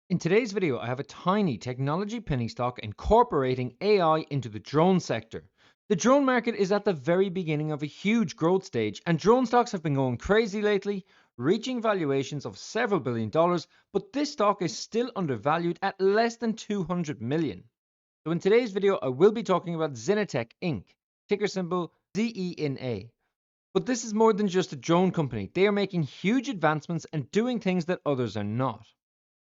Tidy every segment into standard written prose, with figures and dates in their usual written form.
In today's video, I have a tiny technology penny stock incorporating AI into the drone sector. The drone market is at the very beginning of a huge growth stage, and drone stocks have been going crazy lately, reaching valuations of several $billions, but this stock is still undervalued at less than 200 million. So in today's video, I will be talking about Zenitech Inc., ticker symbol ZENA. But this is more than just a drone company. They are making huge advancements and doing things that others are not.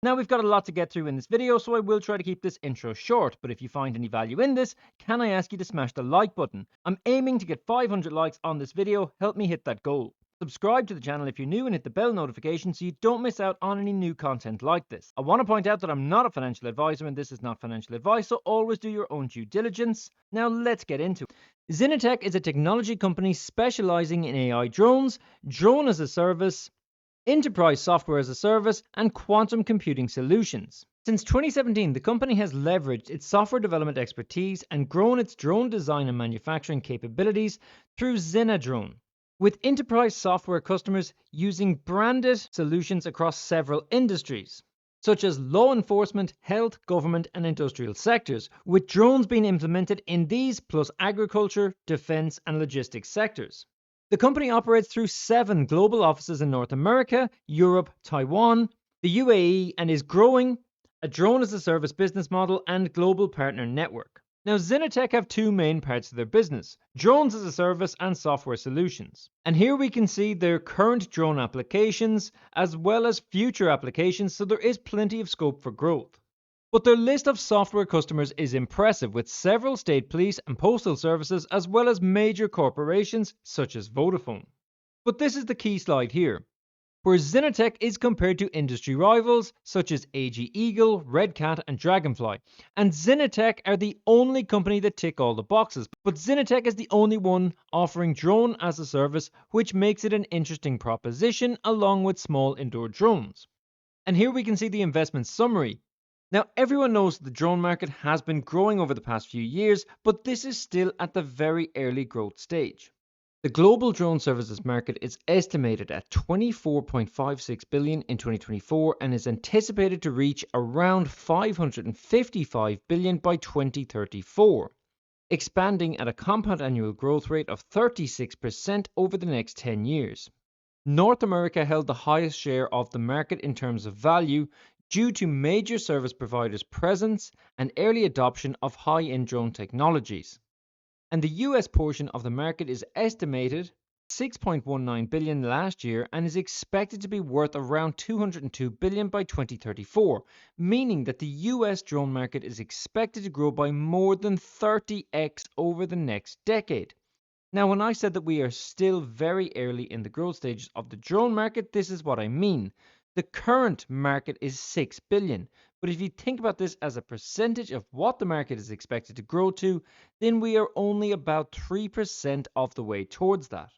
Now we've got a lot to get through in this video, so I will try to keep this intro short, but if you find any value in this, can I ask you to smash the like button? I'm aiming to get 500 likes on this video. Help me hit that goal. Subscribe to the channel if you're new and hit the bell notification so you don't miss out on any new content like this. I want to point out that I'm not a financial advisor and this is not financial advice, so always do your own due diligence. Now let's get into it. Zenitech is a technology company specializing in AI drones, drone as a service, enterprise software as a service, and quantum computing solutions. Since 2017, the company has leveraged its software development expertise and grown its drone design and manufacturing capabilities through Zenadrone, with enterprise software customers using branded solutions across several industries, such as law enforcement, health, government, and industrial sectors, with drones being implemented in these plus agriculture, defense, and logistics sectors. The company operates through 7 global offices in North America, Europe, Taiwan, the UAE, and is growing a drone as a service business model and global partner network. Now, Zenitech have 2 main parts of their business: drones as a service and software solutions. And here we can see their current drone applications as well as future applications, so there is plenty of scope for growth. But their list of software customers is impressive, with several state police and postal services as well as major corporations such as Vodafone. But this is the key slide here, where Zenitech is compared to industry rivals such as AG Eagle, Red Cat, and Dragonfly. And Zenitech are the only company that tick all the boxes, but Zenitech is the only one offering drone as a service, which makes it an interesting proposition along with small indoor drones. And here we can see the investment summary. Now, everyone knows the drone market has been growing over the past few years, but this is still at the very early growth stage. The global drone services market is estimated at 24.56 billion in 2024 and is anticipated to reach around 555 billion by 2034, expanding at a compound annual growth rate of 36% over the next 10 years. North America held the highest share of the market in terms of value, due to major service providers' presence and early adoption of high-end drone technologies. And the US portion of the market is estimated 6.19 billion last year and is expected to be worth around 202 billion by 2034, meaning that the US drone market is expected to grow by more than 30x over the next decade. Now, when I said that we are still very early in the growth stages of the drone market, this is what I mean. The current market is 6 billion, but if you think about this as a percentage of what the market is expected to grow to, then we are only about 3% of the way towards that.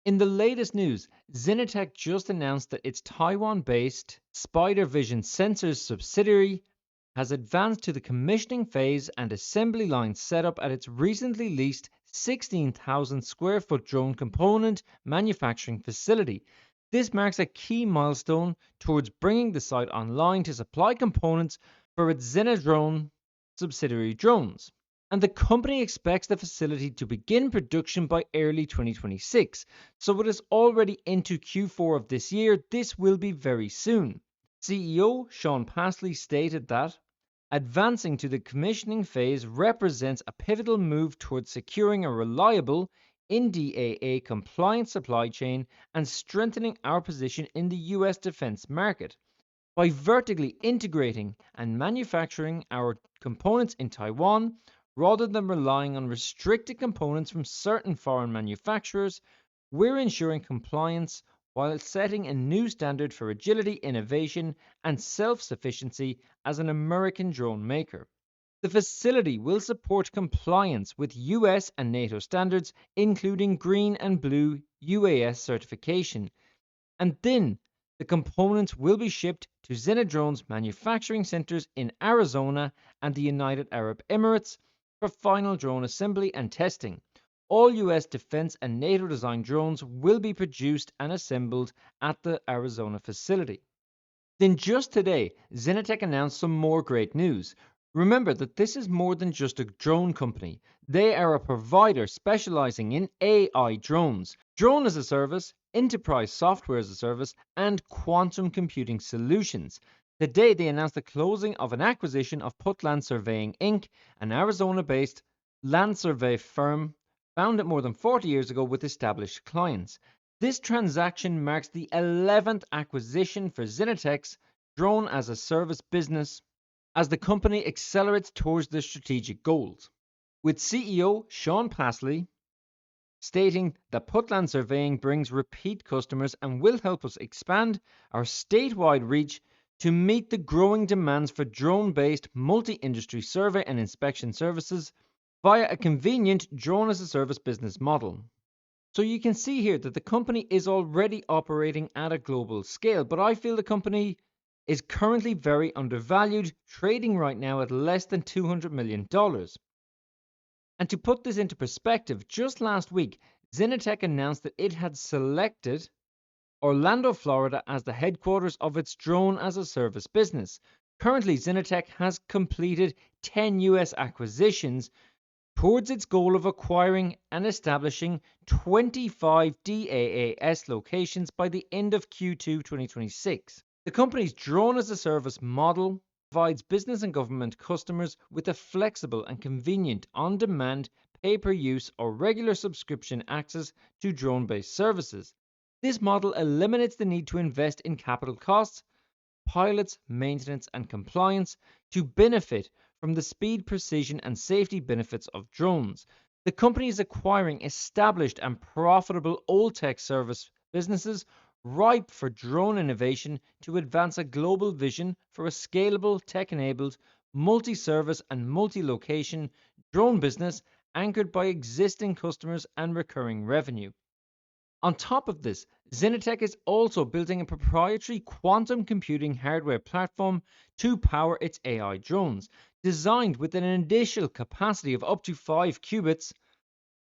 In the latest news, Zenitech just announced that its Taiwan-based Spider Vision Sensors subsidiary has advanced to the commissioning phase and assembly line setup at its recently leased 16,000 square foot drone component manufacturing facility. This marks a key milestone towards bringing the site online to supply components for its Zenadrone subsidiary drones. And the company expects the facility to begin production by early 2026. So it is already into Q4 of this year. This will be very soon. CEO Sean Pasley stated that advancing to the commissioning phase represents a pivotal move towards securing a reliable NDAA compliant supply chain and strengthening our position in the US defense market. By vertically integrating and manufacturing our components in Taiwan, rather than relying on restricted components from certain foreign manufacturers, we're ensuring compliance while setting a new standard for agility, innovation, and self-sufficiency as an American drone maker. The facility will support compliance with US and NATO standards, including green and blue UAS certification. And then the components will be shipped to Zenadrone's manufacturing centers in Arizona and the United Arab Emirates for final drone assembly and testing. All US defense and NATO designed drones will be produced and assembled at the Arizona facility. Then just today, Zenitech announced some more great news. Remember that this is more than just a drone company. They are a provider specializing in AI drones, drone as a service, enterprise software as a service, and quantum computing solutions. Today, they announced the closing of an acquisition of Putland Surveying Inc., an Arizona-based land survey firm founded more than 40 years ago with established clients. This transaction marks the 11th acquisition for Zenitech's drone as a service business as the company accelerates towards their strategic goals, with CEO Sean Pasley stating that Putland Surveying brings repeat customers and will help us expand our statewide reach to meet the growing demands for drone-based multi-industry survey and inspection services via a convenient drone as a service business model. So you can see here that the company is already operating at a global scale, but I feel the company is currently very undervalued, trading right now at less than $200 million. And to put this into perspective, just last week, Zenitech announced that it had selected Orlando, Florida as the headquarters of its drone as a service business. Currently, Zenitech has completed 10 US acquisitions towards its goal of acquiring and establishing 25 DAAS locations by the end of Q2 2026. The company's drone as a service model provides business and government customers with a flexible and convenient on-demand pay-per-use or regular subscription access to drone-based services. This model eliminates the need to invest in capital costs, pilots, maintenance, and compliance to benefit from the speed, precision, and safety benefits of drones. The company is acquiring established and profitable old tech service businesses ripe for drone innovation to advance a global vision for a scalable, tech-enabled, multi-service and multi-location drone business anchored by existing customers and recurring revenue. On top of this, Zenitech is also building a proprietary quantum computing hardware platform to power its AI drones. Designed with an initial capacity of up to 5 qubits,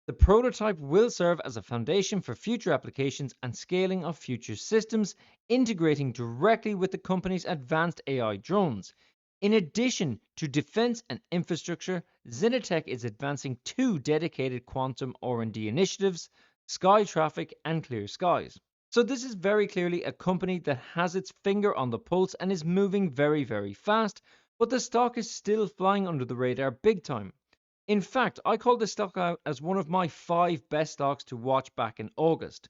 the prototype will serve as a foundation for future applications and scaling of future systems, integrating directly with the company's advanced AI drones. In addition to defense and infrastructure, Zenitech is advancing 2 dedicated quantum R&D initiatives, Sky Traffic and Clear Skies. So this is very clearly a company that has its finger on the pulse and is moving very, very fast, but the stock is still flying under the radar big time. In fact, I called this stock out as one of my 5 best stocks to watch back in August.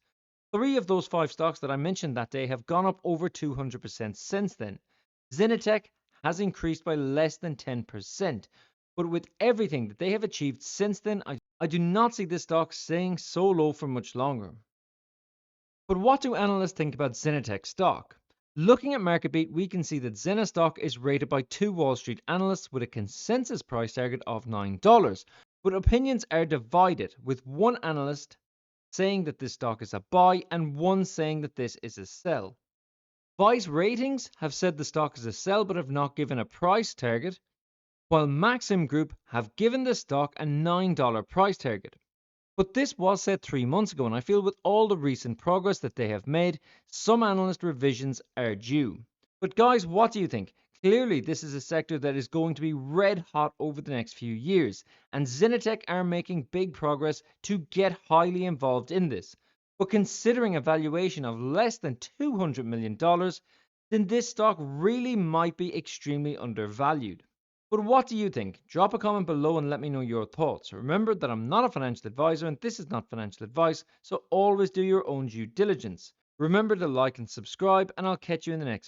3 of those 5 stocks that I mentioned that day have gone up over 200% since then. Zenitech has increased by less than 10%, but with everything that they have achieved since then, I do not see this stock staying so low for much longer. But what do analysts think about Zenitech stock? Looking at MarketBeat, we can see that Zena stock is rated by 2 Wall Street analysts with a consensus price target of $9, but opinions are divided, with one analyst saying that this stock is a buy and one saying that this is a sell. Vice Ratings have said the stock is a sell but have not given a price target, while Maxim Group have given the stock a $9 price target. But this was said 3 months ago, and I feel with all the recent progress that they have made, some analyst revisions are due. But guys, what do you think? Clearly, this is a sector that is going to be red hot over the next few years, and Zenitech are making big progress to get highly involved in this. But considering a valuation of less than $200 million, then this stock really might be extremely undervalued. But what do you think? Drop a comment below and let me know your thoughts. Remember that I'm not a financial advisor and this is not financial advice, so always do your own due diligence. Remember to like and subscribe, and I'll catch you in the next video.